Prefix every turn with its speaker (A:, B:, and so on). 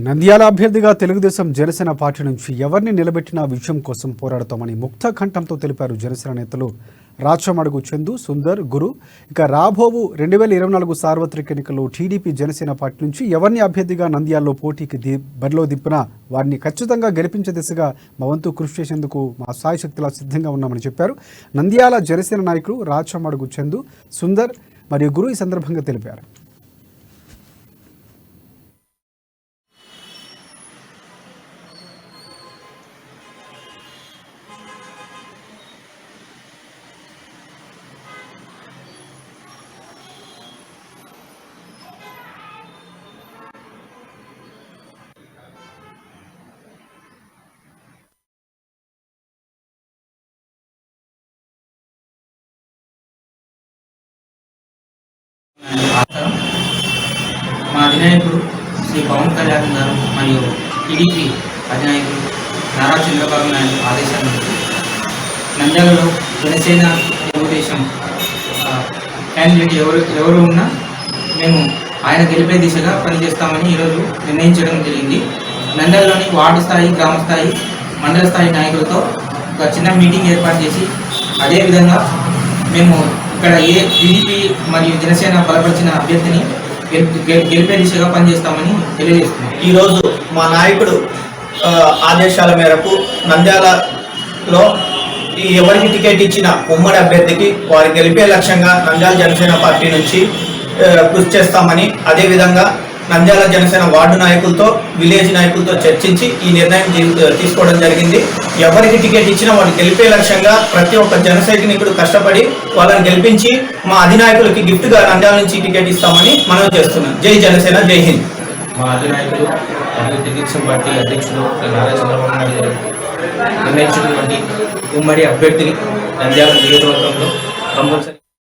A: నంద్యాల అభ్యర్థిగా తెలుగుదేశం జనసేన పార్టీ నుంచి ఎవరిని నిలబెట్టినా విజయం కోసం పోరాడతామని ముక్త కంఠంతో తెలిపారు జనసేన నేతలు రాచమడుగు చందు, సుందర్, గురు. ఇక రాబోవు 2024 సార్వత్రిక ఎన్నికల్లో టీడీపీ జనసేన పార్టీ నుంచి ఎవరిని అభ్యర్థిగా నంద్యాలలో పోటీకి బరిలో దింపినా వారిని ఖచ్చితంగా గెలిపించే దిశగా మా వంతు కృషి చేసేందుకు మా సాయశక్తిలా సిద్ధంగా ఉన్నామని చెప్పారు. నంద్యాల జనసేన నాయకులు రాచమడుగు చందు, సుందర్ మరియు గురు ఈ సందర్భంగా తెలిపారు.
B: మా అధినాయకుడు శ్రీ పవన్ కళ్యాణ్ గారు మరియు టీడీపీ అధినాయకుడు నారా చంద్రబాబు నాయుడు ఆదేశాల నంద్యాలలో జనసేన తెలుగుదేశం క్యాండిడేట్ ఎవరు ఉన్నా మేము ఆయన గెలిపే దిశగా పనిచేస్తామని ఈరోజు నిర్ణయించడం జరిగింది. నంద్యాలలోని వార్డు స్థాయి, గ్రామ స్థాయి, మండల స్థాయి నాయకులతో ఒక చిన్న మీటింగ్ ఏర్పాటు చేసి అదేవిధంగా మేము ఇక్కడ టీడీపీ మరియు జనసేన బలపరిచిన అభ్యర్థిని గెలిపే దిశగా పనిచేస్తామని తెలియజేస్తున్నాం.
C: ఈరోజు మా నాయకుడు ఆదేశాల మేరకు నంద్యాలలో ఎవరికి టికెట్ ఇచ్చిన ఉమ్మడి అభ్యర్థికి వారి గెలిపే లక్ష్యంగా నంద్యాల జనసేన పార్టీ నుంచి కృషి చేస్తామని, అదేవిధంగా నంద్యాల జనసేన వార్డు నాయకులతో, విలేజ్ నాయకులతో చర్చించి ఈ నిర్ణయం తీసుకోవడం జరిగింది. ఎవరికి టికెట్ ఇచ్చినా వాళ్ళు గెలిపే లక్ష్యంగా ప్రతి ఒక్క జన సైనికుడు కష్టపడి వాళ్ళని గెలిపించి మా అధినాయకులకి గిఫ్ట్గా నంద్యాల నుంచి టికెట్ ఇస్తామని మనం చేస్తున్నాం. జై జనసేన, జై హింద్.
B: మా అధినాయకులు మరియు తెలుగుదేశం పార్టీ అధ్యక్షుడు నారా చంద్రబాబు నాయుడు గారు నిర్ణయించినటువంటి ఉమ్మడి అభ్యర్థిని నంద్యాల నియోజకవర్గంలో కంపల్సరీ